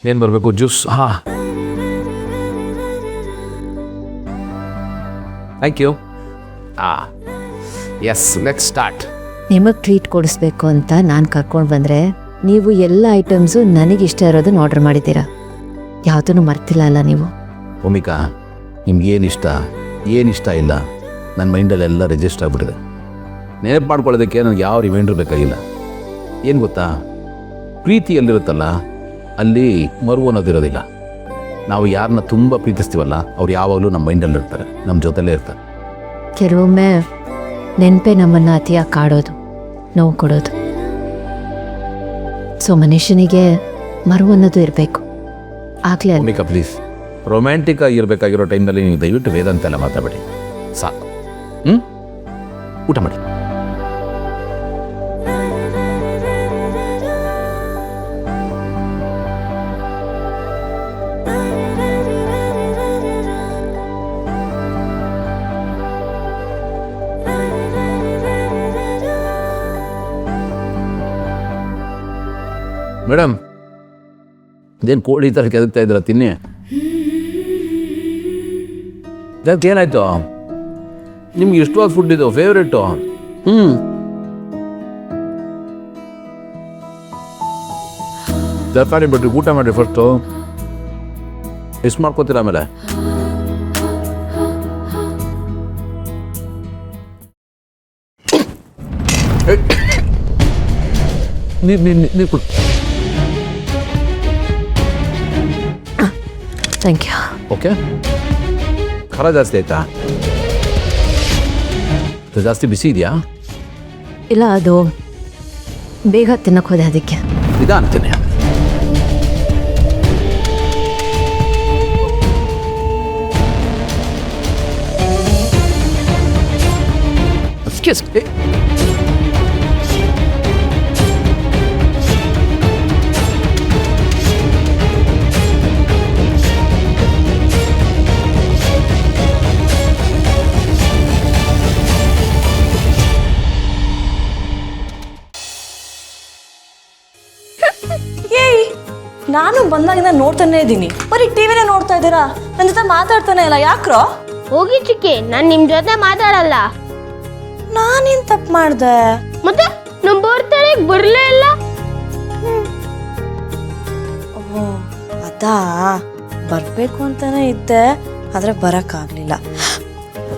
ಏನು ಬರಬೇಕು? ಜ್ಯೂಸ್. ಹಾಂ, thank you. Yes, let's start. ನಿಮಗೆ ಟ್ರೀಟ್ ಕೊಡಿಸ್ಬೇಕು ಅಂತ ನಾನು ಕರ್ಕೊಂಡು ಬಂದರೆ ನೀವು ಎಲ್ಲ ಐಟಮ್ಸು ನನಗಿಷ್ಟ ಇರೋದನ್ನ ಆರ್ಡರ್ ಮಾಡಿದ್ದೀರಾ. ಯಾವುದನ್ನು ಮರ್ತಿಲ್ಲ ಅಲ್ಲ ನೀವು? ಭೂಮಿಕಾ, ನಿಮ್ಗೇನಿಷ್ಟ ಏನಿಷ್ಟ ಇಲ್ಲ ನನ್ನ ಮೈಂಡಲ್ಲೆಲ್ಲ ರಿಜಿಸ್ಟರ್ ಆಗಿಬಿಟ್ಟಿದೆ. ನೆನಪು ಮಾಡ್ಕೊಳ್ಳೋದಕ್ಕೆ ನನಗೆ ಯಾವ ರಿಮೈಂಡರ್ ಬೇಕಾಗಿಲ್ಲ. ಏನು ಗೊತ್ತಾ, ಪ್ರೀತಿಯಲ್ಲಿರುತ್ತಲ್ಲ ಅಲ್ಲಿ ಮರು ಅನ್ನೋದಿರೋದಿಲ್ಲ. ನಾವು ಯಾರನ್ನ ತುಂಬ ಪ್ರೀತಿಸ್ತೀವಲ್ಲ ಅವ್ರು ಯಾವಾಗಲೂ ನಮ್ಮ ಮೈಂಡಲ್ಲಿರ್ತಾರೆ, ನಮ್ಮ ಜೊತೆಲೇ ಇರ್ತಾರೆ. ಕೆಲವೊಮ್ಮೆ ನೆನಪೇ ನಮ್ಮನ್ನು ಅತಿಯಾಗಿ ಕಾಡೋದು, ನೋವು ಕೊಡೋದು. ಸೊ ಮನುಷ್ಯನಿಗೆ ಮರು ಅನ್ನೋದು ಇರಬೇಕು, ಆಗಲೇ ಅಲ್ಲ. ಭೂಮಿಕಾ ಪ್ಲೀಸ್, ರೊಮ್ಯಾಂಟಿಕ್ ಆಗಿರಬೇಕಾಗಿರೋ ಟೈಮ್ನಲ್ಲಿ ನೀವು ದಯವಿಟ್ಟು ವೇದಾಂತ ಎಲ್ಲ ಮಾತಾಡಬೇಡಿ, ಸಾಕು. ಊಟ ಮಾಡಿ. ಮೇಡಮ್, ಇದೇನು ಕೋಳಿ ಥರ ಕೆದಕ್ತಾ ಇದ್ದೀರ? ತಿನ್ನಿ. ಅದಕ್ಕೆ ಏನಾಯ್ತು? ನಿಮ್ಗೆ ಇಷ್ಟವಾದ ಫುಡ್ ಇದು, ಫೇವ್ರೇಟು. ತರಕಾರಿ ಬಿಟ್ಟು ಊಟ ಮಾಡಿ ಫಸ್ಟು. ಮಿಸ್ ಮಾಡ್ಕೋತೀರ ಆಮೇಲೆ. ನೀರು ಕೊಡು. Thank you. ಓಕೆ. ಖಾರ ಜಾಸ್ತಿ ಆಯ್ತಾ? ಜಾಸ್ತಿ ಬಿಸಿ ಇದೆಯಾ? ಇಲ್ಲ, ಅದು ಬೇಗ ತಿನ್ನಕ್ಕೆ ಹೋದೆ, ಅದಕ್ಕೆ. ನಿಧಾನ ತಿನ್ನಿ. ನಾನು ಬಂದಾಗಿಂದ ನೋಡ್ತಾನೆ ಇದ್ದೀನಿ, ಬರೀ ಟಿವಿನೇ ನೋಡ್ತಾ ಇದ್ದೀರಾ, ನನ್ನ ಜೊತೆ ಮಾತಾಡ್ತಾನೆ ಇಲ್ಲ. ಯಾಕ್ರೋ? ಹೋಗಿ ಚಿಕ್ಕಿ, ನಾನು ನಿಮ್ಮ ಜೊತೆ ಮಾತಾಡಲ್ಲ. ನಾನೇನ್ ತಪ್ಪು ಮಾಡ್ದೆ? ಮತ್ತೆ ನಮ್ಮ ಬರ್ತಡೆಗೆ ಬರಲೇ ಇಲ್ಲ. ಓ ಅದಾ, ಬರ್ಬೇಕು ಅಂತಾನೆ ಇದ್ದೆ, ಆದ್ರೆ ಬರಕ್ಕಾಗ್ಲಿಲ್ಲ.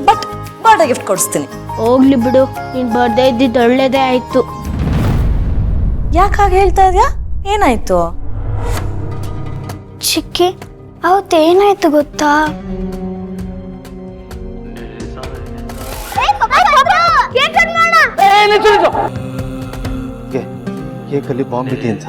ಬಟ್ ಬರ್ಡೇ ಗಿಫ್ಟ್ ಕೊಡಿಸ್ತೀನಿ. ಹೋಗ್ಲಿ ಬಿಡು, ನೀನ್ ಬರ್ದೇ ಇದ್ದಿದ್ದು ಒಳ್ಳೇದೇ ಆಯ್ತು. ಯಾಕಾಗ ಹೇಳ್ತಾ ಇದ್ಯಾ? ಏನಾಯ್ತು? ಚಿಕ್ಕಿ, ಅವತ್ತು ಏನಾಯ್ತು ಗೊತ್ತಾ? ಕೇಕಲ್ಲಿ ಬಾಂಬ್ ಇದೆ ಅಂತ